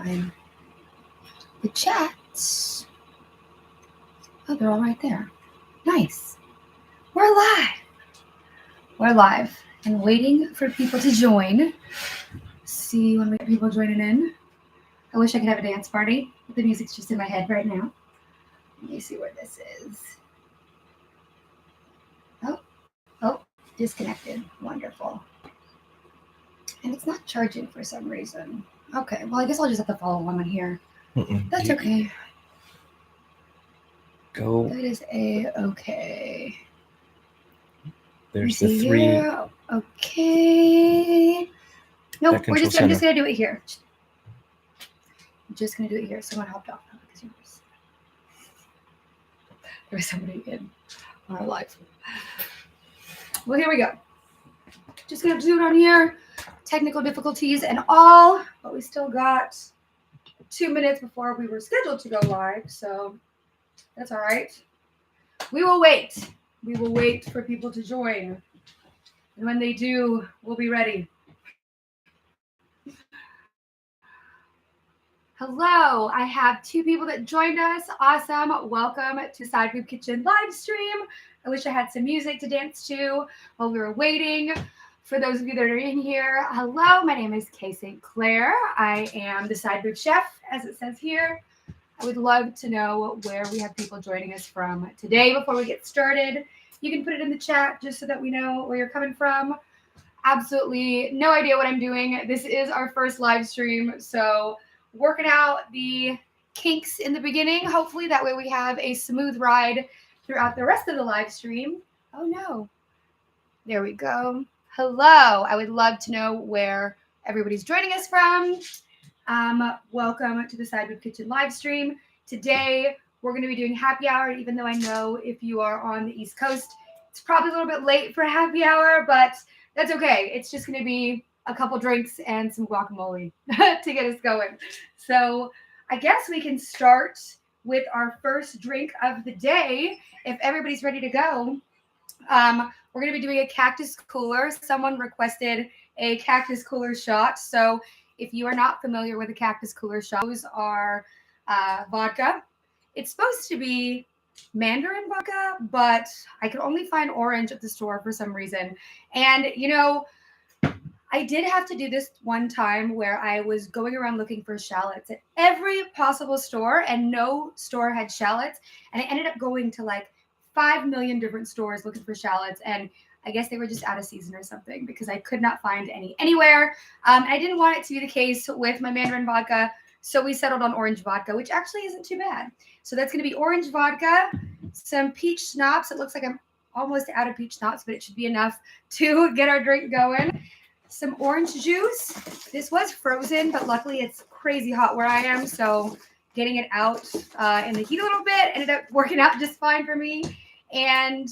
find the chats. Oh, they're all right there. Nice. We're live. We're live and waiting for people to join. See when we get people joining in. I wish I could have a dance party, but the music's just in my head right now. Let me see where this is. Oh, disconnected. Wonderful. And it's not charging for some reason. Okay, well, I guess I'll just have to follow along on here. That's okay. Go. That is a-okay. There's the three. Here. Okay. Nope, I'm just going to do it here. I'm just going to do it here. Someone hopped off. There was somebody in our live. Well, here we go. Just going to do it on here. Technical difficulties and all, but we still got 2 minutes before we were scheduled to go live, so that's all right. We will wait. We will wait for people to join. And when they do, we'll be ready. Hello, I have 2 people that joined us. Awesome. Welcome to SideBoob Kitchen live stream. I wish I had some music to dance to while we were waiting. For those of you that are in here, hello, my name is Kay St. Clair. I am the SideBoob chef, as it says here. I would love to know where we have people joining us from today before we get started. You can put it in the chat just so that we know where you're coming from. Absolutely no idea what I'm doing. This is our first live stream, so working out the kinks in the beginning. Hopefully that way we have a smooth ride throughout the rest of the live stream. Oh no. There we go. Hello. I would love to know where everybody's joining us from. Welcome to the SideBoob Kitchen live stream. Today we're going to be doing happy hour, even though I know if you are on the East Coast, it's probably a little bit late for happy hour, but that's okay. It's just going to be a couple drinks and some guacamole to get us going. So I guess we can start with our first drink of the day. If everybody's ready to go, we're going to be doing a cactus cooler. Someone requested a cactus cooler shot. So if you are not familiar with a cactus cooler shot, those are vodka. It's supposed to be Mandarin vodka, but I could only find orange at the store for some reason. And, you know, I did have to do this one time where I was going around looking for shallots at every possible store, and no store had shallots. And I ended up going to like 5 million different stores looking for shallots, and I guess they were just out of season or something because I could not find any anywhere. I didn't want it to be the case with my Mandarin vodka, so we settled on orange vodka, which actually isn't too bad. So that's going to be orange vodka, some peach schnapps. It looks like I'm almost out of peach schnapps, but it should be enough to get our drink going. Some orange juice. This was frozen, but luckily it's crazy hot where I am, so getting it out in the heat a little bit ended up working out just fine for me. And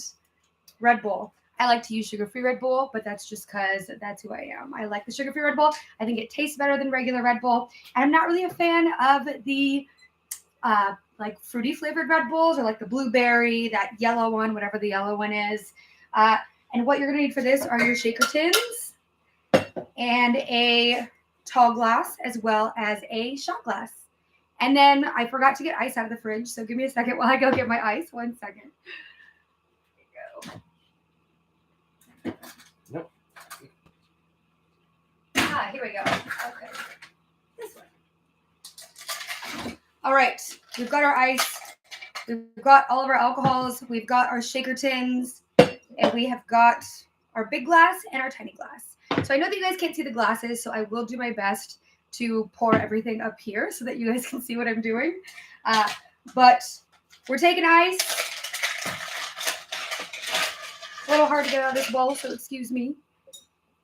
Red Bull. I like to use sugar-free Red Bull, but that's just because that's who I am. I like the sugar-free Red Bull. I think it tastes better than regular Red Bull. And I'm not really a fan of the like fruity flavored Red Bulls or like the blueberry, that yellow one, whatever the yellow one is. And what you're going to need for this are your shaker tins and a tall glass as well as a shot glass. And then I forgot to get ice out of the fridge, so give me a second while I go get my ice. 1 second. There you go. Nope. Here we go. Okay. This one. All right. We've got our ice. We've got all of our alcohols. We've got our shaker tins. And we have got our big glass and our tiny glass. So I know that you guys can't see the glasses, so I will do my best to pour everything up here so that you guys can see what I'm doing. But we're taking ice. A little hard to get out of this bowl, so excuse me.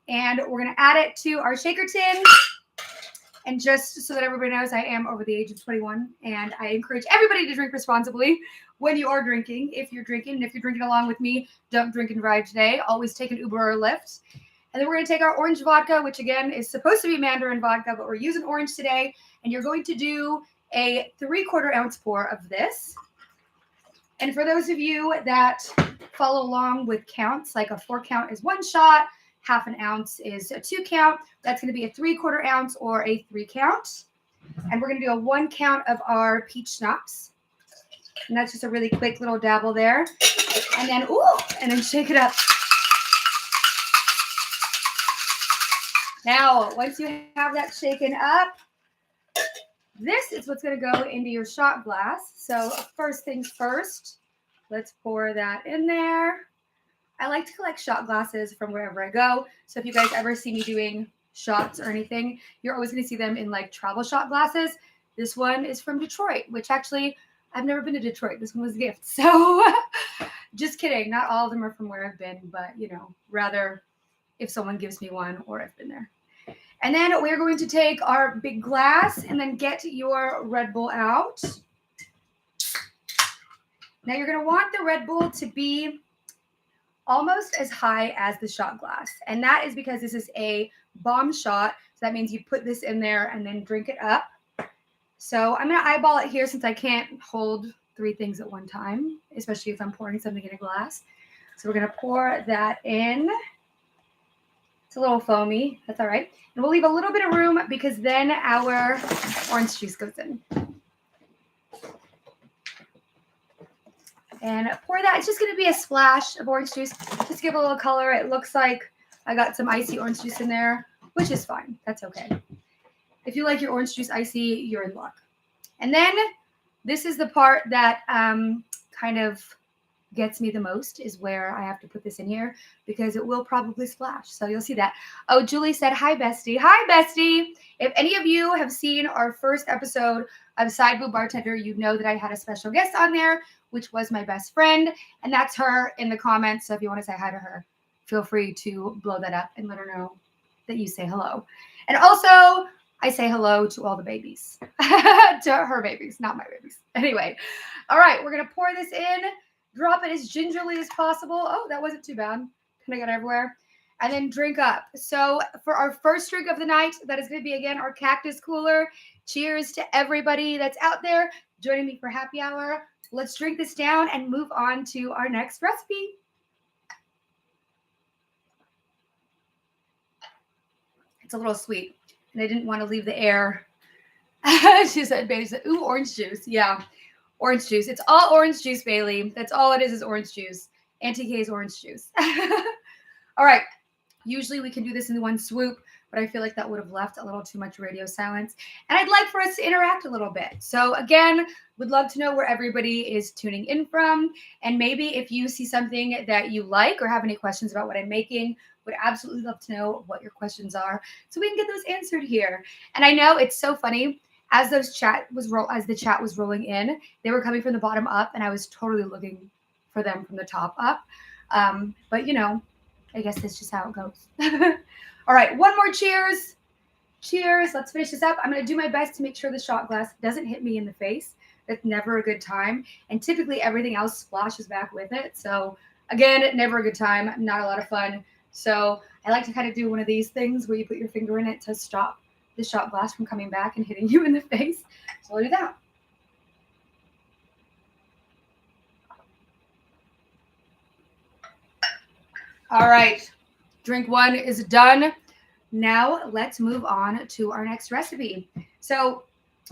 And we're going to add it to our shaker tin. And just so that everybody knows, I am over the age of 21, and I encourage everybody to drink responsibly when you are drinking. If you're drinking, and if you're drinking along with me, don't drink and drive today. Always take an Uber or a Lyft. And then we're going to take our orange vodka, which again is supposed to be Mandarin vodka, but we're using orange today. And you're going to do a 3/4 ounce pour of this. And for those of you that follow along with counts, like a 4 count is 1 shot, half an ounce is a 2 count. That's going to be a 3/4 ounce or a 3 count. And we're going to do a 1 count of our peach schnapps. And that's just a really quick little dabble there. And then shake it up. Now, once you have that shaken up, this is what's going to go into your shot glass. So first things first, let's pour that in there. I like to collect shot glasses from wherever I go. So if you guys ever see me doing shots or anything, you're always going to see them in like travel shot glasses. This one is from Detroit, which actually I've never been to Detroit. This one was a gift. So just kidding. Not all of them are from where I've been, but rather if someone gives me one or I've been there. And then we're going to take our big glass and then get your Red Bull out. Now you're going to want the Red Bull to be almost as high as the shot glass. And that is because this is a bomb shot. So that means you put this in there and then drink it up. So I'm going to eyeball it here since I can't hold 3 things at one time, especially if I'm pouring something in a glass. So we're going to pour that in. It's a little foamy. That's all right. And we'll leave a little bit of room because then our orange juice goes in. And pour that. It's just going to be a splash of orange juice. Just give it a little color. It looks like I got some icy orange juice in there, which is fine. That's okay. If you like your orange juice icy, you're in luck. And then this is the part that kind of gets me the most is where I have to put this in here because it will probably splash. So you'll see that. Oh, Julie said, hi, bestie. Hi, bestie. If any of you have seen our first episode of SideBoob Bartender, you know that I had a special guest on there, which was my best friend. And that's her in the comments. So if you want to say hi to her, feel free to blow that up and let her know that you say hello. And also, I say hello to all the babies, to her babies, not my babies. Anyway, all right, we're going to pour this in. Drop it as gingerly as possible. Oh, that wasn't too bad. Kind of got everywhere. And then drink up. So for our first drink of the night, that is going to be, again, our Cactus cooler. Cheers to everybody that's out there joining me for happy hour. Let's drink this down and move on to our next recipe. It's a little sweet, and I didn't want to leave the air. She said, Bailey said, ooh, orange juice. Yeah. Orange juice. It's all orange juice, Bailey. That's all it is orange juice. Auntie K's orange juice. All right. Usually we can do this in one swoop, but I feel like that would have left a little too much radio silence. And I'd like for us to interact a little bit. So again, would love to know where everybody is tuning in from. And maybe if you see something that you like or have any questions about what I'm making, would absolutely love to know what your questions are so we can get those answered here. And I know it's so funny. As the chat was rolling in, they were coming from the bottom up, and I was totally looking for them from the top up. But I guess that's just how it goes. All right, one more cheers. Cheers. Let's finish this up. I'm going to do my best to make sure the shot glass doesn't hit me in the face. That's never a good time. And typically everything else splashes back with it. So again, never a good time. Not a lot of fun. So I like to kind of do one of these things where you put your finger in it to stop the shot glass from coming back and hitting you in the face. So I'll do that. All right, drink 1 is done. Now let's move on to our next recipe. So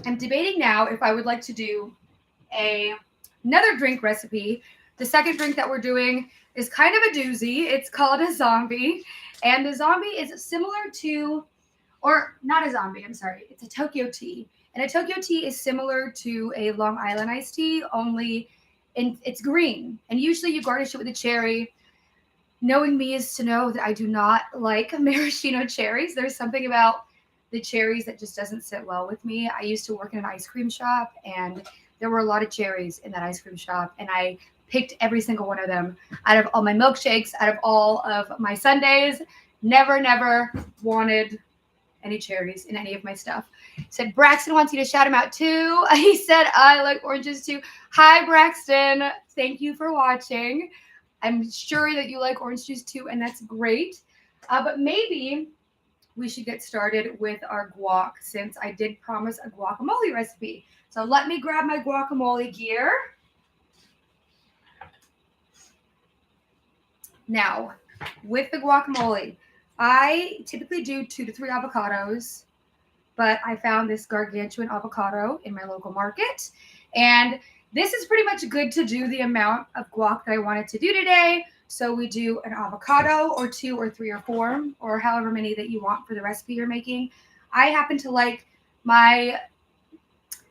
I'm debating now if I would like to do another drink recipe. The second drink that we're doing is kind of a doozy. It's called a zombie, and the zombie is similar to, or not a zombie, I'm sorry, it's a Tokyo tea. And a Tokyo tea is similar to a Long Island iced tea, only it's green. And usually you garnish it with a cherry. Knowing me is to know that I do not like maraschino cherries. There's something about the cherries that just doesn't sit well with me. I used to work in an ice cream shop, and there were a lot of cherries in that ice cream shop, and I picked every single one of them out of all my milkshakes, out of all of my sundaes. Never wanted any cherries in any of my stuff. Said Braxton wants you to shout him out too. He said, I like oranges too. Hi, Braxton. Thank you for watching. I'm sure that you like orange juice too, and that's great. But maybe we should get started with our guac, since I did promise a guacamole recipe. So let me grab my guacamole gear. Now, with the guacamole, I typically do 2 to 3 avocados, but I found this gargantuan avocado in my local market. And this is pretty much good to do the amount of guac that I wanted to do today. So we do an avocado or 2 or 3 or 4 or however many that you want for the recipe you're making. I happen to like my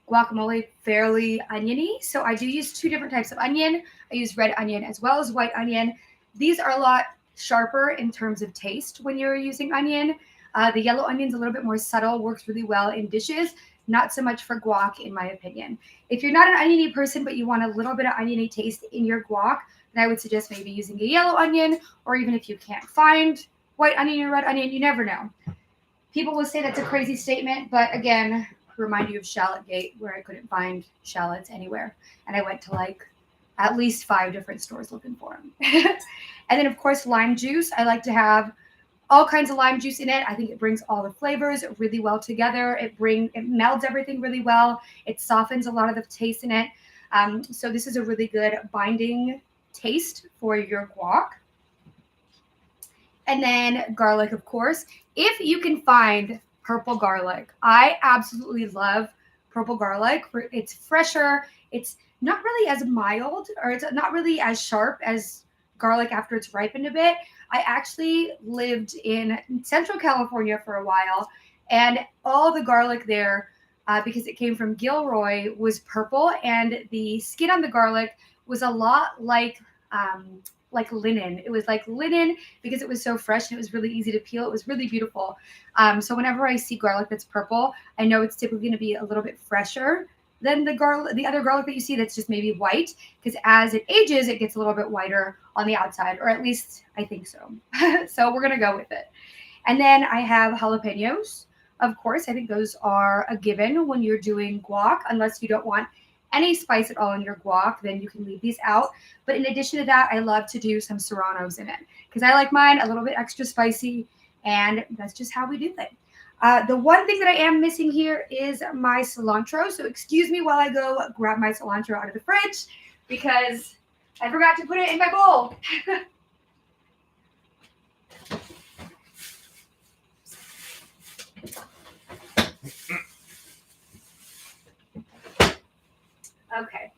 guacamole fairly oniony, so I do use 2 different types of onion. I use red onion as well as white onion. These are a lot sharper in terms of taste when you're using onion. The yellow onion's a little bit more subtle, works really well in dishes, not so much for guac in my opinion. If you're not an oniony person but you want a little bit of oniony taste in your guac, then I would suggest maybe using a yellow onion, or even if you can't find white onion or red onion, you never know. People will say that's a crazy statement, but again, remind you of Shallot Gate, where I couldn't find shallots anywhere. And I went to like at least 5 different stores looking for them. And then, of course, lime juice. I like to have all kinds of lime juice in it. I think it brings all the flavors really well together. It melds everything really well. It softens a lot of the taste in it. So this is a really good binding taste for your guac. And then garlic, of course. If you can find purple garlic, I absolutely love purple garlic. It's fresher. It's not really as mild, or it's not really as sharp as garlic after it's ripened a bit. I actually lived in Central California for a while, and all the garlic there, because it came from Gilroy, was purple, and the skin on the garlic was a lot like linen. It was like linen because it was so fresh and it was really easy to peel. It was really beautiful. So whenever I see garlic that's purple, I know it's typically going to be a little bit fresher than the other garlic that you see that's just maybe white, because as it ages, it gets a little bit whiter on the outside, or at least I think so. So we're going to go with it. And then I have jalapenos. Of course, I think those are a given when you're doing guac, unless you don't want any spice at all in your guac, then you can leave these out. But in addition to that, I love to do some serranos in it because I like mine a little bit extra spicy, and that's just how we do it. The one thing that I am missing here is my cilantro. So excuse me while I go grab my cilantro out of the fridge because I forgot to put it in my bowl. Okay.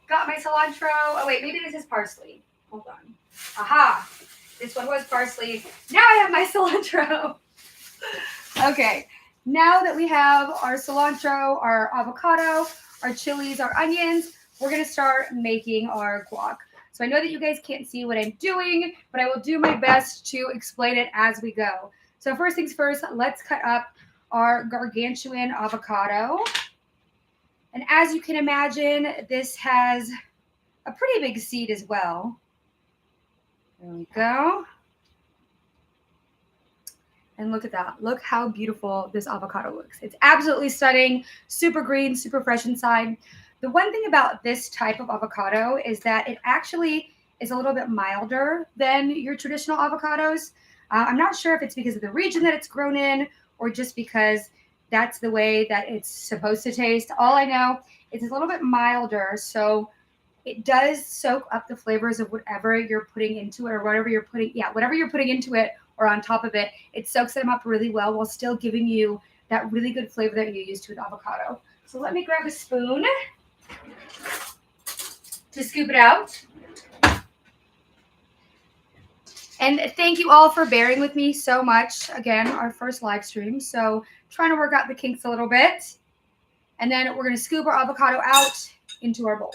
Got my cilantro. Oh, wait, maybe this is parsley. Hold on. Aha. This one was parsley. Now I have my cilantro. Okay. Now that we have our cilantro, our avocado, our chilies, our onions, we're going to start making our guac. So I know that you guys can't see what I'm doing, but I will do my best to explain it as we go. So first things first, let's cut up our gargantuan avocado. And as you can imagine, this has a pretty big seed as well. There we go. And look at that. Look how beautiful this avocado looks. It's absolutely stunning, super green, super fresh inside. The one thing about this type of avocado is that it actually is a little bit milder than your traditional avocados. I'm not sure if it's because of the region that it's grown in or just because that's the way that it's supposed to taste. All I know is it's a little bit milder, so it does soak up the flavors of whatever you're putting into it, or whatever you're putting into it or on top of it. It soaks them up really well while still giving you that really good flavor that you're used to with avocado. So let me grab a spoon to scoop it out. And thank you all for bearing with me so much. Again, our first live stream, so trying to work out the kinks a little bit. And then we're going to scoop our avocado out into our bowl.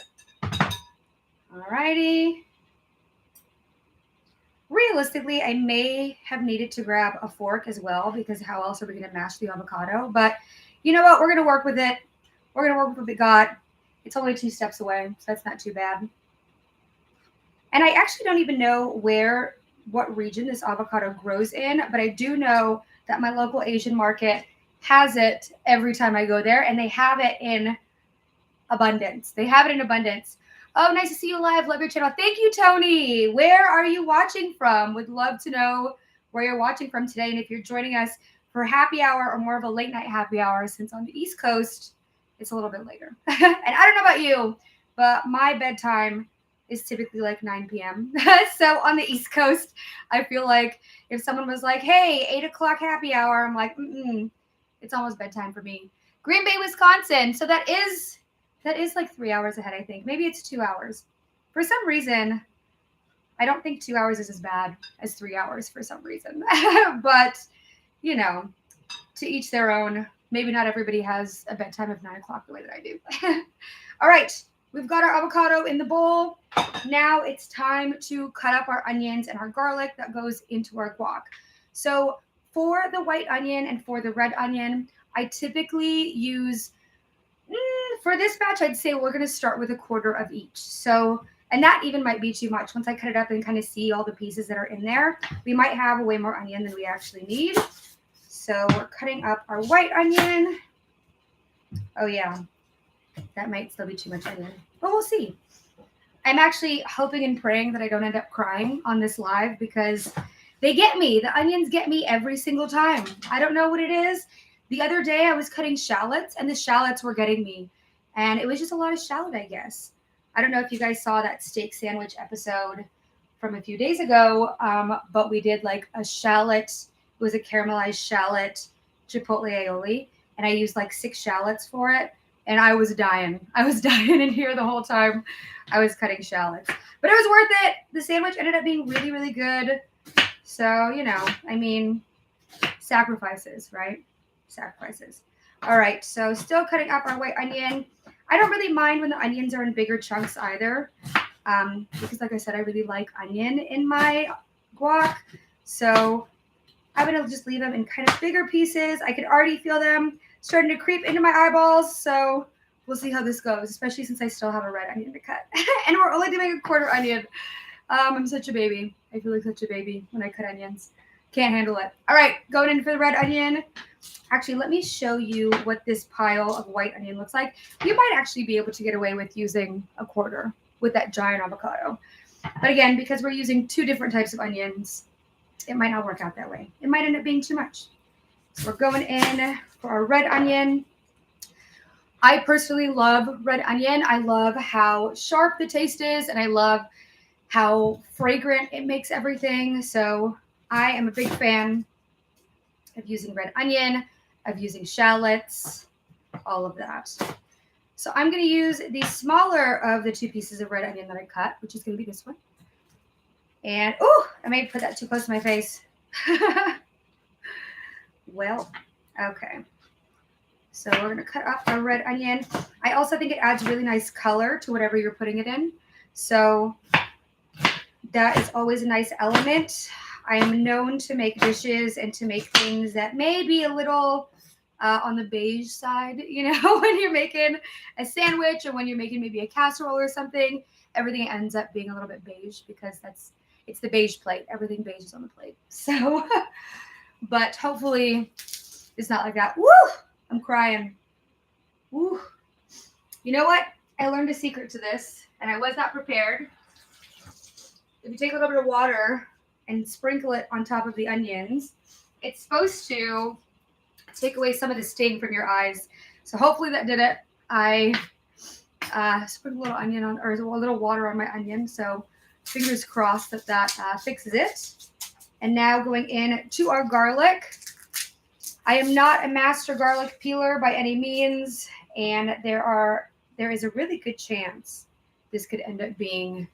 Alrighty. Realistically, I may have needed to grab a fork as well, because how else are we going to mash the avocado? But you know what? We're going to work with it. We're going to work with what we got. It's only 2 steps away, so that's not too bad. And I actually don't even know what region this avocado grows in, but I do know that my local Asian market has it every time I go there, and they have it in abundance. Oh, nice to see you live. Love your channel. Thank you, Tony. Where are you watching from? Would love to know where you're watching from today, and if you're joining us for happy hour or more of a late night happy hour, since on the East Coast, it's a little bit later. And I don't know about you, but my bedtime is typically like 9 p.m. So on the East Coast, I feel like if someone was like, hey, 8 o'clock happy hour, I'm like, it's It's almost bedtime for me. Green Bay, Wisconsin. So that is like 3 hours ahead, I think. Maybe it's 2 hours. For some reason, I don't think 2 hours is as bad as 3 hours for some reason. But, you know, to each their own. Maybe not everybody has a bedtime of 9 o'clock the way that I do. All right. We've got our avocado in the bowl. Now it's time to cut up our onions and our garlic that goes into our guac. So for the white onion and for the red onion, I typically use, for this batch, I'd say we're going to start with a quarter of each. So, and that even might be too much. Once I cut it up and kind of see all the pieces that are in there, we might have way more onion than we actually need. So we're cutting up our white onion. Oh yeah, that might still be too much onion, but we'll see. I'm actually hoping and praying that I don't end up crying on this live because they get me. The onions get me every single time. I don't know what it is. The other day I was cutting shallots and the shallots were getting me. And it was just a lot of shallot, I guess. I don't know if you guys saw that steak sandwich episode from a few days ago, but we did like a shallot. It was a caramelized shallot chipotle aioli. And I used like 6 shallots for it. And I was dying. I was dying in here the whole time I was cutting shallots. But it was worth it. The sandwich ended up being really, really good. So, you know, I mean, sacrifices, right? Sacrifices. All right. So still cutting up our white onion. I don't really mind when the onions are in bigger chunks either. Because like I said, I really like onion in my guac. So I'm going to just leave them in kind of bigger pieces. I could already feel them starting to creep into my eyeballs. So we'll see how this goes, especially since I still have a red onion to cut. And we're only doing a quarter onion. I'm such a baby. I feel like such a baby when I cut onions. Can't handle it. All right, going in for the red onion. Actually, let me show you what this pile of white onion looks like. You might actually be able to get away with using a quarter with that giant avocado. But again, because we're using 2 different types of onions, it might not work out that way. It might end up being too much. So we're going in for our red onion. I personally love red onion. I love how sharp the taste is, and I love how fragrant it makes everything. So I am a big fan of using red onion, of using shallots, all of that. So I'm going to use the smaller of the 2 pieces of red onion that I cut, which is going to be this one. And, oh, I may put that too close to my face. Well, okay. So we're going to cut up our red onion. I also think it adds really nice color to whatever you're putting it in. So that is always a nice element. I am known to make dishes and to make things that may be a little on the beige side, you know, when you're making a sandwich or when you're making maybe a casserole or something, everything ends up being a little bit beige because it's the beige plate. Everything beige is on the plate. So, but hopefully it's not like that. Woo! I'm crying. Woo! You know what? I learned a secret to this, and I was not prepared. If you take a little bit of water and sprinkle it on top of the onions, it's supposed to take away some of the sting from your eyes. So hopefully that did it. I sprinkled a little onion on, or a little water on my onion. So fingers crossed that fixes it. And now going in to our garlic. I am not a master garlic peeler by any means, and there is a really good chance this could end up being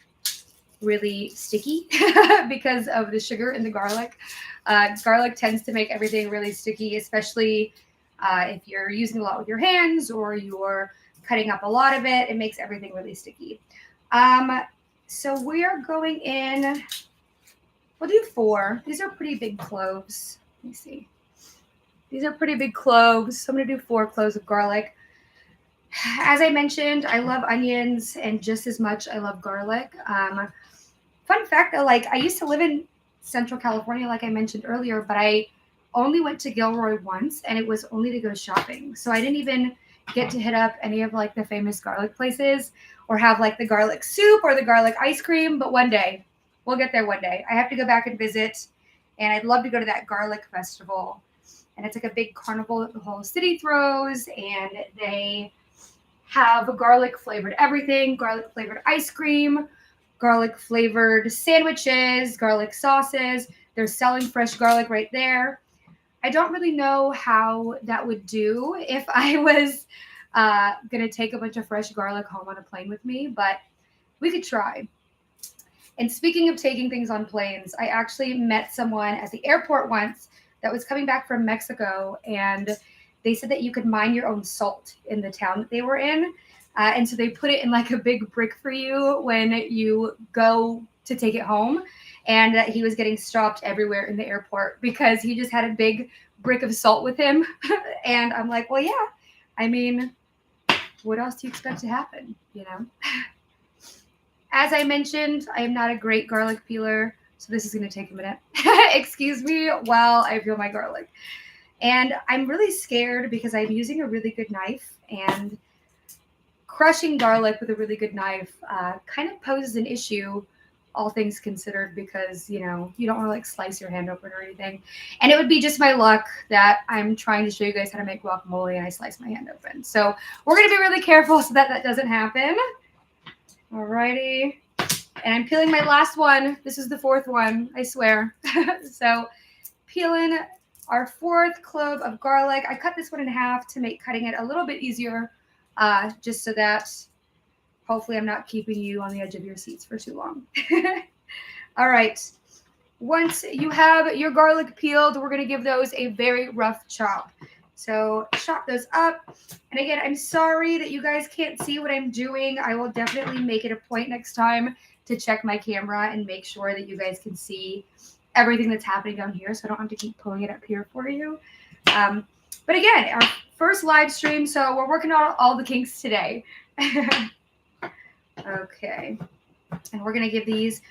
really sticky because of the sugar in the garlic. Garlic tends to make everything really sticky, especially if you're using a lot with your hands or you're cutting up a lot of it. It makes everything really sticky. So we are going in, we'll do 4. These are pretty big cloves. Let me see. These are pretty big cloves. So I'm going to do 4 cloves of garlic. As I mentioned, I love onions, and just as much I love garlic. Fun fact though, like I used to live in Central California, like I mentioned earlier, but I only went to Gilroy once, and it was only to go shopping. So I didn't even get to hit up any of like the famous garlic places or have like the garlic soup or the garlic ice cream. But one day, we'll get there one day. I have to go back and visit, and I'd love to go to that garlic festival. And it's like a big carnival that the whole city throws, and they have garlic flavored everything, garlic flavored ice cream, garlic flavored sandwiches, garlic sauces. They're selling fresh garlic right there. I don't really know how that would do if I was going to take a bunch of fresh garlic home on a plane with me, but we could try. And speaking of taking things on planes, I actually met someone at the airport once that was coming back from Mexico, and they said that you could mine your own salt in the town that they were in. And so they put it in like a big brick for you when you go to take it home. And that he was getting stopped everywhere in the airport because he just had a big brick of salt with him. And I'm like, well, yeah, I mean, what else do you expect to happen, you know? As I mentioned, I am not a great garlic peeler, so this is going to take a minute. Excuse me while I peel my garlic. And I'm really scared because I'm using a really good knife, and crushing garlic with a really good knife kind of poses an issue, all things considered, because, you know, you don't want to like slice your hand open or anything. And it would be just my luck that I'm trying to show you guys how to make guacamole and I slice my hand open. So we're going to be really careful so that that doesn't happen. Alrighty. And I'm peeling my last one. This is the fourth one, I swear. So peeling our fourth clove of garlic. I cut this one in half to make cutting it a little bit easier, just so that hopefully I'm not keeping you on the edge of your seats for too long. All right. Once you have your garlic peeled, we're going to give those a very rough chop. So chop those up. And again, I'm sorry that you guys can't see what I'm doing. I will definitely make it a point next time to check my camera and make sure that you guys can see everything that's happening down here, so I don't have to keep pulling it up here for you. But again, our first live stream, so we're working on all the kinks today. Okay. And we're going to give these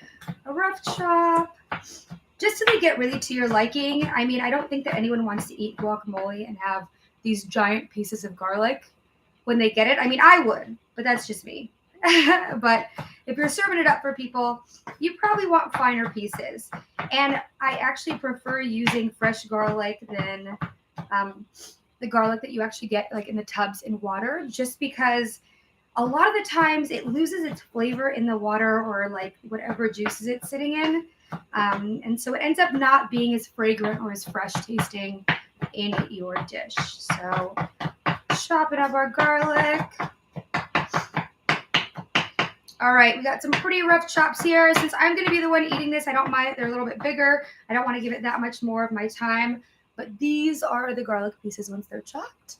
a rough chop, just so they get really to your liking. I mean, I don't think that anyone wants to eat guacamole and have these giant pieces of garlic when they get it. I mean, I would, but that's just me. But if you're serving it up for people, you probably want finer pieces. And I actually prefer using fresh garlic than the garlic that you actually get like in the tubs in water, just because a lot of the times it loses its flavor in the water or like whatever juices it's sitting in. And so it ends up not being as fragrant or as fresh tasting in your dish. So chopping up our garlic. All right, we got some pretty rough chops here. Since I'm going to be the one eating this, I don't mind if they're a little bit bigger. I don't want to give it that much more of my time. But these are the garlic pieces once they're chopped.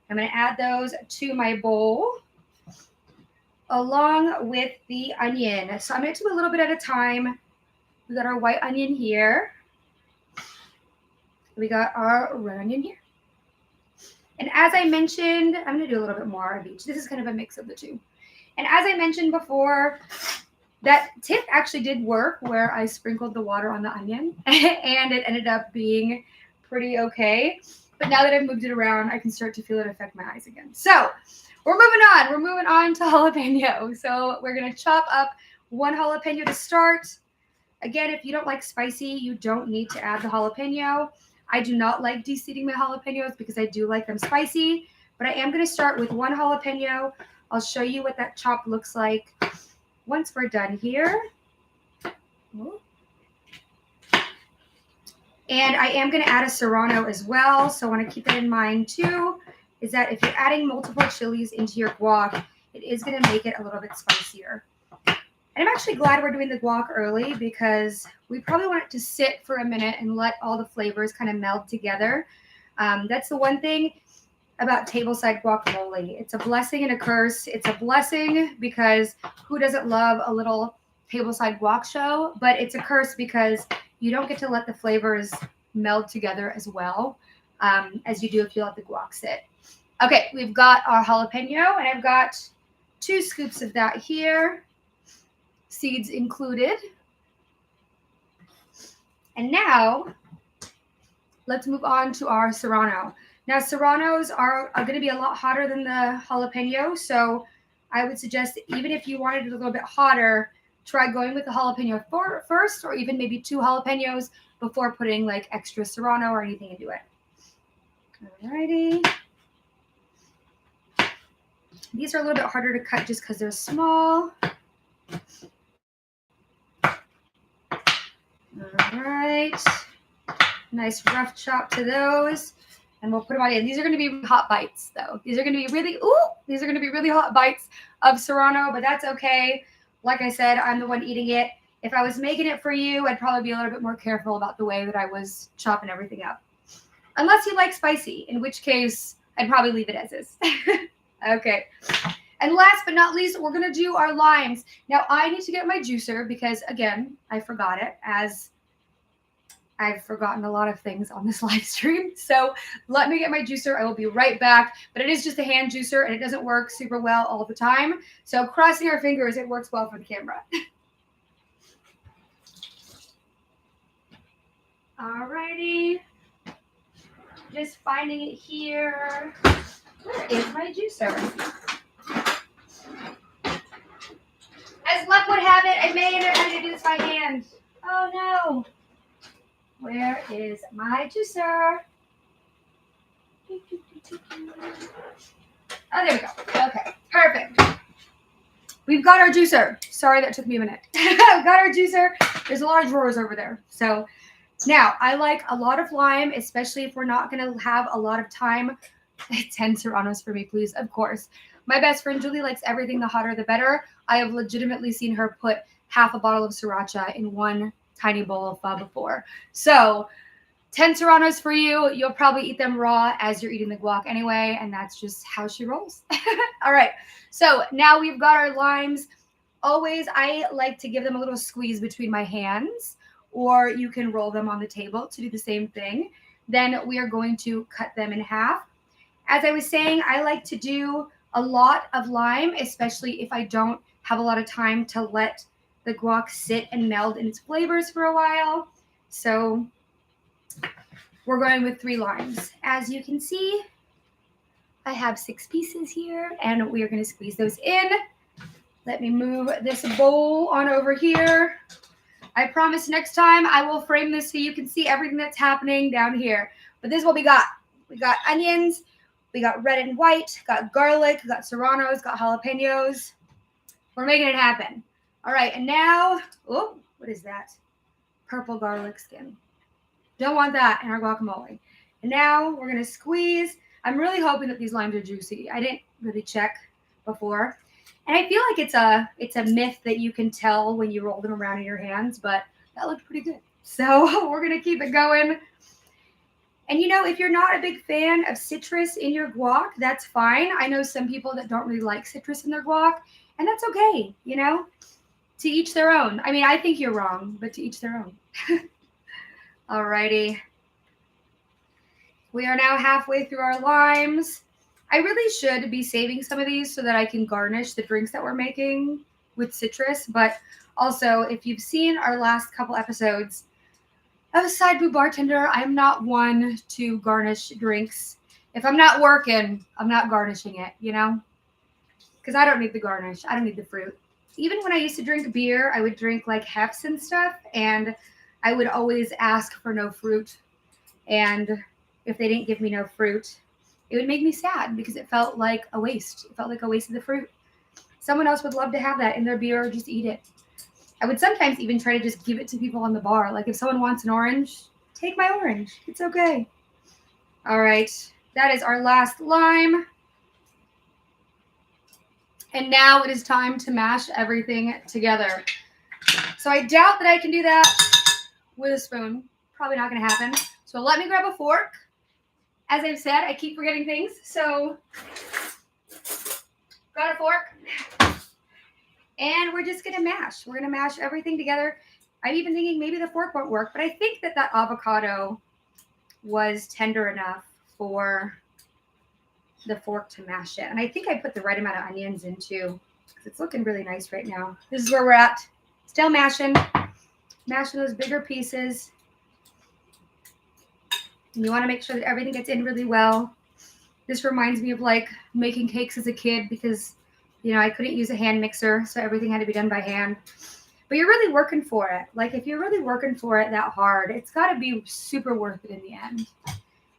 I'm going to add those to my bowl along with the onion. So I'm going to do a little bit at a time. We got our white onion here. We got our red onion here. And as I mentioned, I'm going to do a little bit more of each. This is kind of a mix of the two. And as I mentioned before, that tip actually did work where I sprinkled the water on the onion and it ended up being pretty okay. But now that I've moved it around, I can start to feel it affect my eyes again. So we're moving on. We're moving on to jalapeno. So we're going to chop up one jalapeno to start. Again, if you don't like spicy, you don't need to add the jalapeno. I do not like de-seeding my jalapenos because I do like them spicy. But I am going to start with one jalapeno. I'll show you what that chop looks like once we're done here. And I am going to add a serrano as well. So I want to keep that in mind too, is that if you're adding multiple chilies into your guac, it is going to make it a little bit spicier. And I'm actually glad we're doing the guac early because we probably want it to sit for a minute and let all the flavors kind of meld together. That's the one thing about tableside guacamole. It's a blessing and a curse. It's a blessing because who doesn't love a little tableside guac show? But it's a curse because you don't get to let the flavors meld together as well as you do if you let the guac sit. Okay, we've got our jalapeno, and I've got 2 scoops of that here, seeds included. And now let's move on to our serrano. Now, serranos are going to be a lot hotter than the jalapeno, so I would suggest that even if you wanted it a little bit hotter, try going with the jalapeno first, or even maybe 2 jalapenos before putting like extra serrano or anything into it. Alrighty. These are a little bit harder to cut just because they're small. All right. Nice rough chop to those. And we'll put them on in. These are going to be hot bites, though. These are going to be really hot bites of Serrano, but that's okay. Like I said, I'm the one eating it. If I was making it for you, I'd probably be a little bit more careful about the way that I was chopping everything up. Unless you like spicy, in which case I'd probably leave it as is. Okay. And last but not least, we're going to do our limes. Now, I need to get my juicer because, again, I forgot it, as I've forgotten a lot of things on this live stream. So let me get my juicer. I will be right back. But it is just a hand juicer, and it doesn't work super well all the time. So crossing our fingers, it works well for the camera. Alrighty. Just finding it here. Where is my juicer? As luck would have it, I may end up having to do this by hand. Oh no. Where is my juicer? Oh, there we go. Okay, perfect. We've got our juicer. Sorry, that took me a minute. We've got our juicer. There's a lot of drawers over there. So now I like a lot of lime, especially if we're not going to have a lot of time. 10 Serranos for me, please. Of course. My best friend Julie likes everything the hotter the better. I have legitimately seen her put half a bottle of sriracha in one tiny bowl of pho before. So 10 Serranos for you. You'll probably eat them raw as you're eating the guac anyway, and that's just how she rolls. All right. So now we've got our limes. Always, I like to give them a little squeeze between my hands, or you can roll them on the table to do the same thing. Then we are going to cut them in half. As I was saying, I like to do a lot of lime, especially if I don't have a lot of time to let the guac sit and meld in its flavors for a while. So we're going with 3 limes. As you can see, I have 6 pieces here, and we are going to squeeze those in. Let me move this bowl on over here. I promise next time I will frame this so you can see everything that's happening down here. But this is what we got. We got onions. We got red and white. Got garlic. Got serranos. Got jalapenos. We're making it happen. All right, and now, oh, what is that? Purple garlic skin. Don't want that in our guacamole. And now we're going to squeeze. I'm really hoping that these limes are juicy. I didn't really check before. And I feel like it's a myth that you can tell when you roll them around in your hands, but that looked pretty good. So we're going to keep it going. And, you know, if you're not a big fan of citrus in your guac, that's fine. I know some people that don't really like citrus in their guac, and that's okay, you know? To each their own. I mean, I think you're wrong, but to each their own. Alrighty. We are now halfway through our limes. I really should be saving some of these so that I can garnish the drinks that we're making with citrus. But also, if you've seen our last couple episodes of SideBoob Bartender, I'm not one to garnish drinks. If I'm not working, I'm not garnishing it, you know? Because I don't need the garnish. I don't need the fruit. Even when I used to drink beer, I would drink like Hefts and stuff, and I would always ask for no fruit. And if they didn't give me no fruit, it would make me sad because it felt like a waste. It felt like a waste of the fruit. Someone else would love to have that in their beer or just eat it. I would sometimes even try to just give it to people on the bar. Like if someone wants an orange, take my orange. It's okay. All right. That is our last lime. And now it is time to mash everything together. So I doubt that I can do that with a spoon. Probably not going to happen. So let me grab a fork. As I've said, I keep forgetting things. So got a fork. And we're just going to mash. We're going to mash everything together. I'm even thinking maybe the fork won't work. But I think that avocado was tender enough for the fork to mash it. And I think I put the right amount of onions in too, because it's looking really nice right now. This is where we're at. Still mashing those bigger pieces. And you want to make sure that everything gets in really well. This reminds me of like making cakes as a kid because, you know, I couldn't use a hand mixer, so everything had to be done by hand. But you're really working for it. Like if you're really working for it that hard, it's got to be super worth it in the end.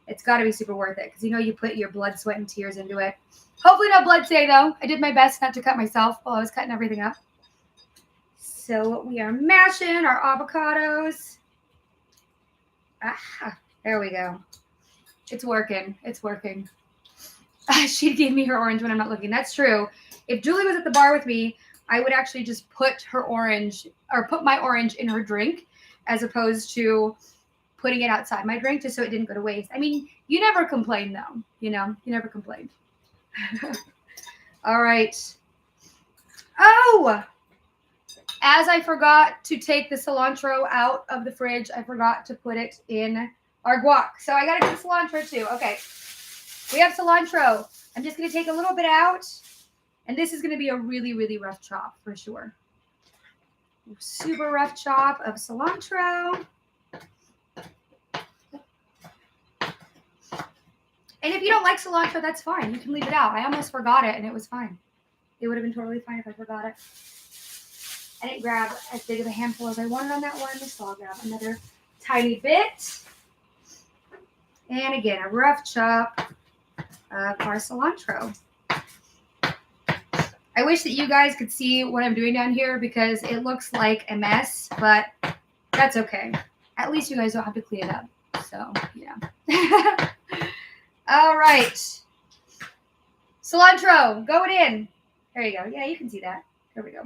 It's got to be super worth it because, you know, you put your blood, sweat, and tears into it. Hopefully no blood today, though. I did my best not to cut myself while I was cutting everything up. So we are mashing our avocados. There we go. It's working. It's working. She gave me her orange when I'm not looking. That's true. If Julie was at the bar with me, I would actually just put her orange or put my orange in her drink as opposed to putting it outside my drink just so it didn't go to waste. I mean, you never complain though. You know, you never complained. All right. Oh, as I forgot to take the cilantro out of the fridge, I forgot to put it in our guac. So I got to do cilantro too. Okay. We have cilantro. I'm just going to take a little bit out. And this is going to be a really, really rough chop for sure. Super rough chop of cilantro. And if you don't like cilantro, that's fine. You can leave it out. I almost forgot it, and it was fine. It would have been totally fine if I forgot it. I didn't grab as big of a handful as I wanted on that one, so I'll grab another tiny bit. And again, a rough chop of our cilantro. I wish that you guys could see what I'm doing down here because it looks like a mess, but that's okay. At least you guys don't have to clean it up. So, yeah. All right. Cilantro, going in. There you go. Yeah, you can see that. There we go.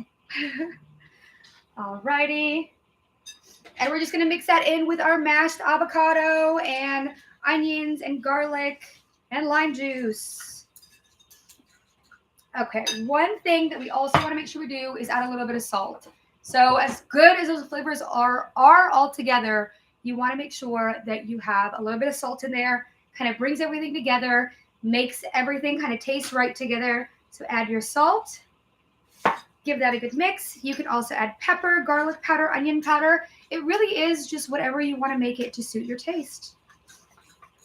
All righty. And we're just going to mix that in with our mashed avocado and onions and garlic and lime juice. Okay, one thing that we also want to make sure we do is add a little bit of salt. So as good as those flavors are all together, you want to make sure that you have a little bit of salt in there. Kind of brings everything together, makes everything kind of taste right together. So add your salt, give that a good mix. You can also add pepper, garlic powder, onion powder. It really is just whatever you want to make it to suit your taste.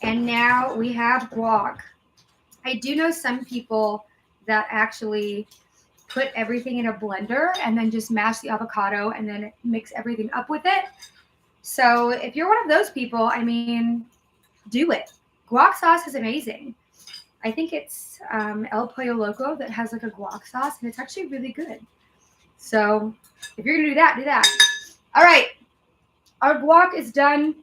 And now we have guac. I do know some people that actually put everything in a blender and then just mash the avocado and then mix everything up with it. So if you're one of those people, I mean, do it. Guac sauce is amazing. I think it's El Pollo Loco that has like a guac sauce, and it's actually really good. So if you're going to do that, do that. All right. Our guac is done.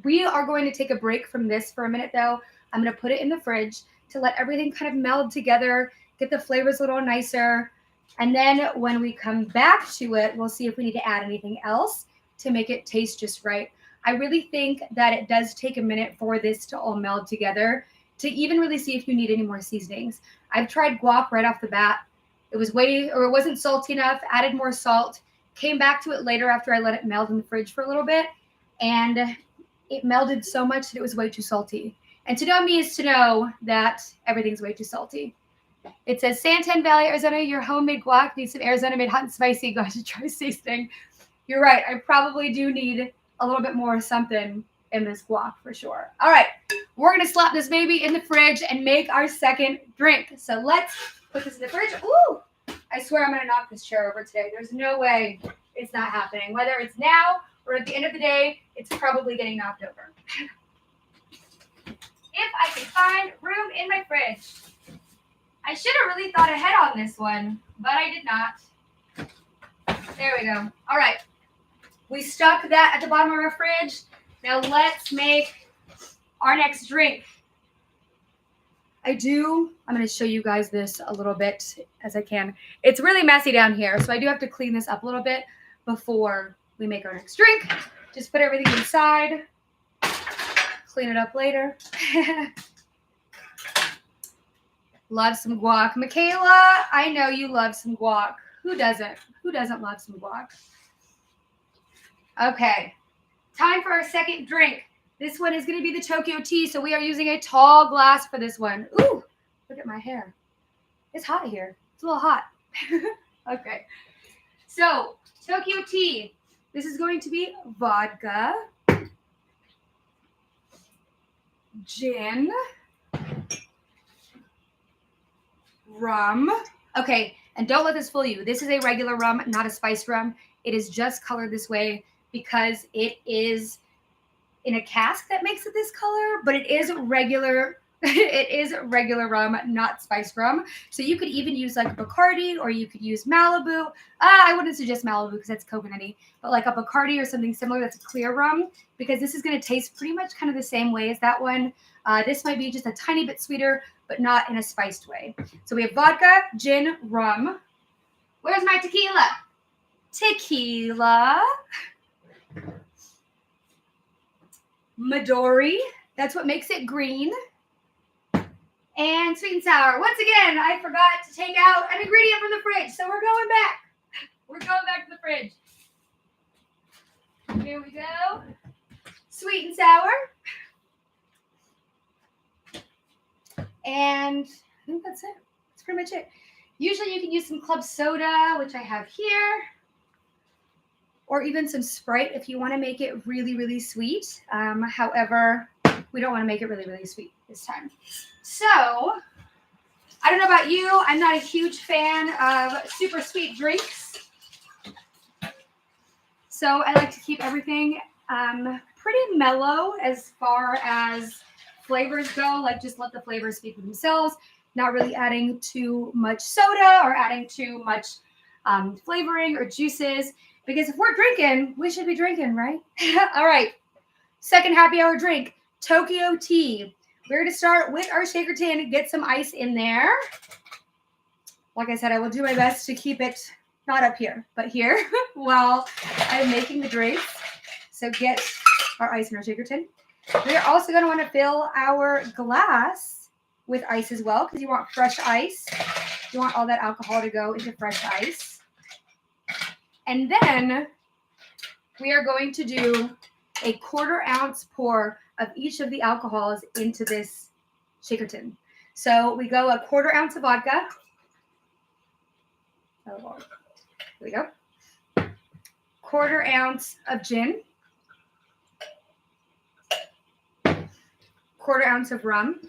We are going to take a break from this for a minute, though. I'm going to put it in the fridge to let everything kind of meld together, get the flavors a little nicer. And then when we come back to it, we'll see if we need to add anything else to make it taste just right. I really think that it does take a minute for this to all meld together to even really see if you need any more seasonings. I've tried guac right off the bat. It wasn't salty enough, added more salt, came back to it later after I let it meld in the fridge for a little bit, and it melded so much that it was way too salty. And to know me is to know that everything's way too salty. It says, Santan Valley, Arizona, your homemade guac needs some Arizona-made hot and spicy. Go ahead and try seasoning. You're right. I probably do need a little bit more something in this guac for sure. All right. We're going to slap this baby in the fridge and make our second drink. So let's put this in the fridge. Ooh, I swear I'm going to knock this chair over today. There's no way it's not happening. Whether it's now or at the end of the day, it's probably getting knocked over. If I can find room in my fridge. I should have really thought ahead on this one, but I did not. There we go. All right. We stuck that at the bottom of our fridge. Now let's make our next drink. I'm going to show you guys this a little bit as I can. It's really messy down here, so I do have to clean this up a little bit before we make our next drink. Just put everything inside. Clean it up later. Love some guac. Michaela, I know you love some guac. Who doesn't? Who doesn't love some guac? Okay. Time for our second drink. This one is going to be the Tokyo tea, so we are using a tall glass for this one. Ooh, look at my hair. It's hot here. It's a little hot. Okay. So, Tokyo tea. This is going to be vodka, gin, rum. Okay, and don't let this fool you. This is a regular rum, not a spiced rum. It is just colored this way because it is in a cask that makes it this color, but it is regular It is regular rum, not spiced rum. So you could even use like Bacardi, or you could use Malibu. I wouldn't suggest Malibu because that's coconutty, but like a Bacardi or something similar that's a clear rum, because this is going to taste pretty much kind of the same way as that one. This might be just a tiny bit sweeter, but not in a spiced way. So we have vodka, gin, rum. Where's my tequila? Tequila. Midori. That's what makes it green. And sweet and sour. Once again, I forgot to take out an ingredient from the fridge, so we're going back. We're going back to the fridge. Here we go. Sweet and sour. And I think that's it. That's pretty much it. Usually you can use some club soda, which I have here, or even some Sprite if you want to make it really, really sweet. However, we don't want to make it really, really sweet this time. So, I don't know about you. I'm not a huge fan of super sweet drinks. So, I like to keep everything pretty mellow as far as flavors go. Like, just let the flavors speak for themselves. Not really adding too much soda or adding too much flavoring or juices. Because if we're drinking, we should be drinking, right? All right. Second happy hour drink, Tokyo tea. We're going to start with our shaker tin, get some ice in there. Like I said, I will do my best to keep it not up here, but here while I'm making the drinks. So get our ice in our shaker tin. We're also going to want to fill our glass with ice as well, because you want fresh ice. You want all that alcohol to go into fresh ice. And then we are going to do a 1/4 ounce pour of each of the alcohols into this shaker tin. So we go a 1/4 ounce of vodka. Oh, Lord. Here we go. 1/4 ounce of gin. 1/4 ounce of rum.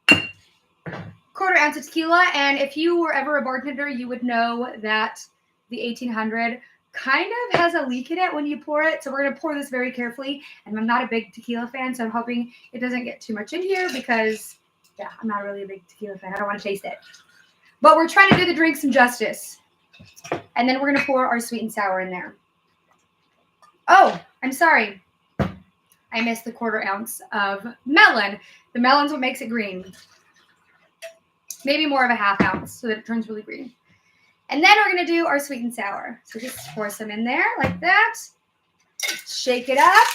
1/4 ounce of tequila. And if you were ever a bartender, you would know that the 1800 kind of has a leak in it when you pour it. So we're going to pour this very carefully. And I'm not a big tequila fan, so I'm hoping it doesn't get too much in here because, yeah, I'm not really a big tequila fan. I don't want to taste it. But we're trying to do the drink some justice. And then we're going to pour our sweet and sour in there. Oh, I'm sorry. I missed the 1/4 ounce of melon. The melon's what makes it green. Maybe more of a 1/2 ounce so that it turns really green. And then we're going to do our sweet and sour. So just pour some in there like that. Shake it up.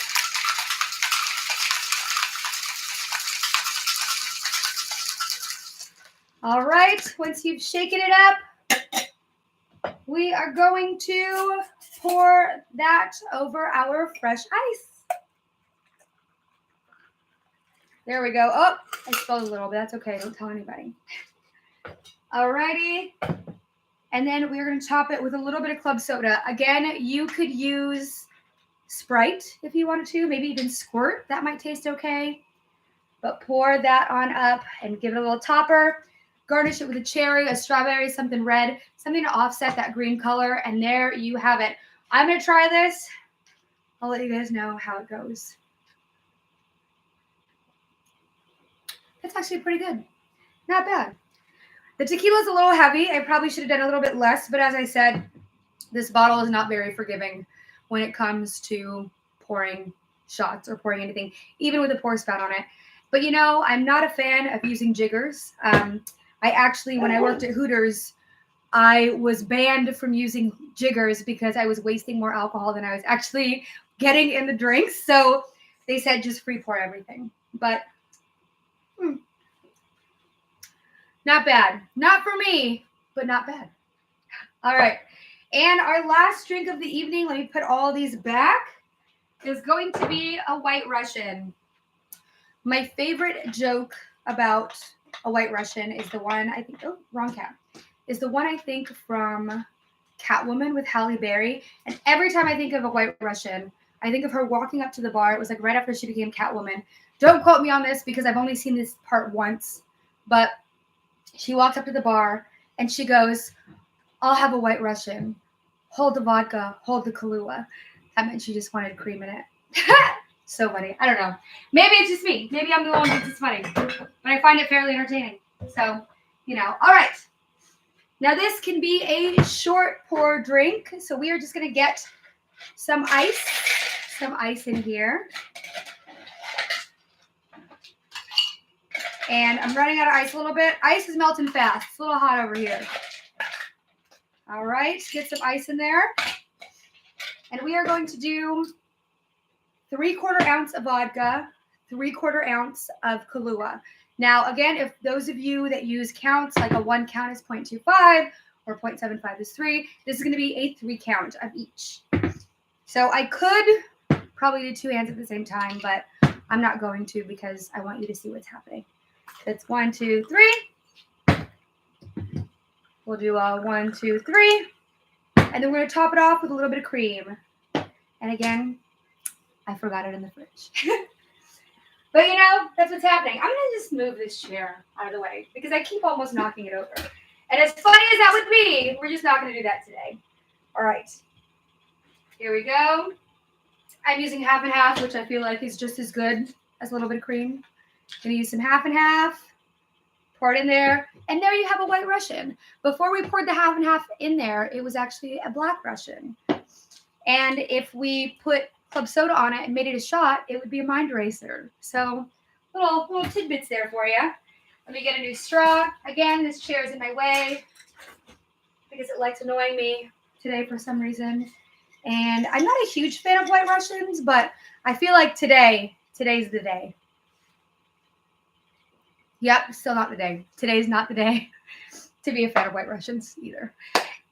All right. Once you've shaken it up, we are going to pour that over our fresh ice. There we go. Oh, I spilled a little bit. That's okay. Don't tell anybody. All righty. And then we're going to top it with a little bit of club soda. Again, you could use Sprite if you wanted to, maybe even squirt. That might taste okay. But pour that on up and give it a little topper. Garnish it with a cherry, a strawberry, something red, something to offset that green color. And there you have it. I'm going to try this. I'll let you guys know how it goes. It's actually pretty good. Not bad. The tequila is a little heavy. I probably should have done a little bit less, but as I said, this bottle is not very forgiving when it comes to pouring shots or pouring anything, even with a pour spout on it. But you know, I'm not a fan of using jiggers. I actually, when I worked at Hooters, I was banned from using jiggers because I was wasting more alcohol than I was actually getting in the drinks. So they said just free pour everything. But not bad. Not for me, but not bad. All right. And our last drink of the evening, let me put all these back, is going to be a White Russian. My favorite joke about a White Russian is the one, I think, oh, wrong cat, is the one I think from Catwoman with Halle Berry. And every time I think of a White Russian, I think of her walking up to the bar. It was like right after she became Catwoman. Don't quote me on this because I've only seen this part once, but she walked up to the bar and she goes, "I'll have a White Russian. Hold the vodka, hold the Kahlua." That meant she just wanted cream in it. So funny. I don't know. Maybe it's just me. Maybe I'm the one who thinks it's funny. But I find it fairly entertaining. So, all right. Now this can be a short pour drink. So we are just going to get some ice in here. And I'm running out of ice a little bit. Ice is melting fast. It's a little hot over here. All right, get some ice in there. And we are going to do 3/4 ounce of vodka, 3/4 ounce of Kahlua. Now, again, if those of you that use counts, like a 1 count is 0.25 or 0.75 is 3, this is going to be a 3 count of each. So I could probably do 2 hands at the same time, but I'm not going to because I want you to see what's happening. That's 1, 2, 3. We'll do a 1, 2, 3. And then we're going to top it off with a little bit of cream. And again, I forgot it in the fridge. But that's what's happening. I'm going to just move this chair out of the way because I keep almost knocking it over. And as funny as that would be, we're just not going to do that today. All right. Here we go. I'm using half and half, which I feel like is just as good as a little bit of cream. Going to use some half and half. Pour it in there. And there you have a White Russian. Before we poured the half and half in there, it was actually a Black Russian. And if we put club soda on it and made it a shot, it would be a mind eraser. So little tidbits there for you. Let me get a new straw. Again, this chair is in my way because it likes annoying me today for some reason. And I'm not a huge fan of White Russians, but I feel like today's the day. Yep, still not the day. Today's not the day to be a fan of White Russians either.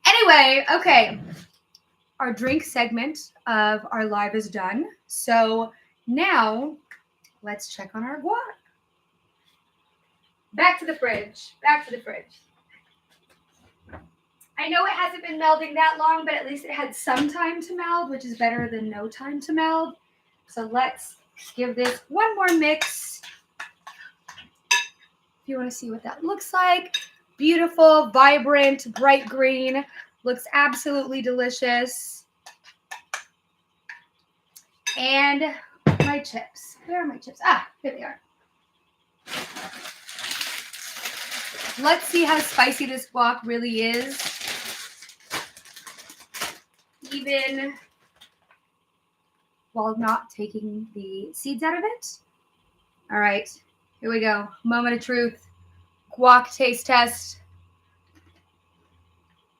Anyway, okay. Our drink segment of our live is done. So now let's check on our guac. Back to the fridge. I know it hasn't been melding that long, but at least it had some time to meld, which is better than no time to meld. So let's give this one more mix. If you want to see what that looks like. Beautiful, vibrant, bright green. Looks absolutely delicious. And my chips. Where are my chips? Ah, here they are. Let's see how spicy this guac really is. Even while not taking the seeds out of it. All right, here we go. Moment of truth. Guac taste test.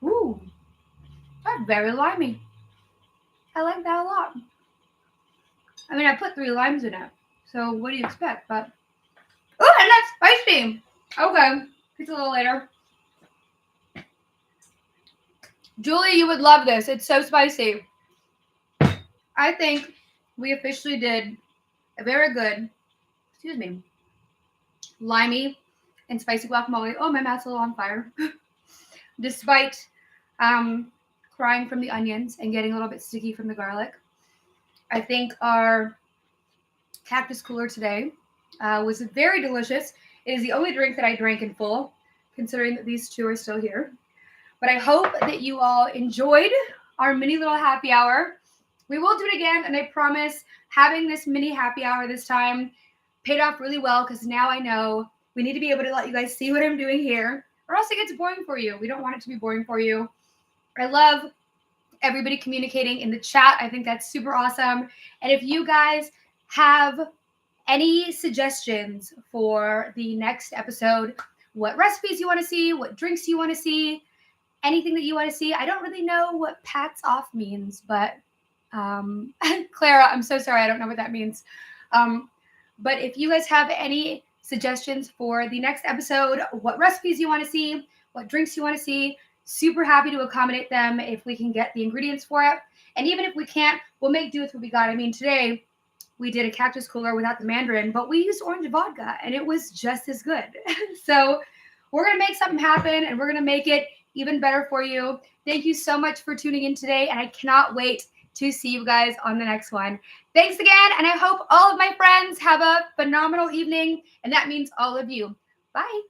Ooh, that's very limey. I like that a lot. I mean, I put 3 limes in it, so what do you expect? But, oh, and that's spicy. Okay, it's a little later. Julie, you would love this. It's so spicy. I think we officially did a very good, limey and spicy guacamole. Oh, my mouth's a little on fire. Despite crying from the onions and getting a little bit sticky from the garlic. I think our Cactus cooler today was very delicious. It is the only drink that I drank in full, considering that these 2 are still here. But I hope that you all enjoyed our mini little happy hour. We will do it again, and I promise having this mini happy hour this time paid off really well because now I know we need to be able to let you guys see what I'm doing here, or else it gets boring for you. We don't want it to be boring for you. I love everybody communicating in the chat. I think that's super awesome. And if you guys have any suggestions for the next episode, what recipes you want to see, what drinks you want to see, anything that you want to see. I don't really know what pats off means, but Clara, I'm so sorry. I don't know what that means. But if you guys have any suggestions for the next episode, what recipes you want to see, what drinks you want to see, super happy to accommodate them if we can get the ingredients for it. And even if we can't, we'll make do with what we got. I mean, today we did a Cactus cooler without the mandarin, but we used orange vodka and it was just as good. So we're going to make something happen and we're going to make it even better for you. Thank you so much for tuning in today. And I cannot wait to see you guys on the next one. Thanks again. And I hope all of my friends have a phenomenal evening. And that means all of you. Bye.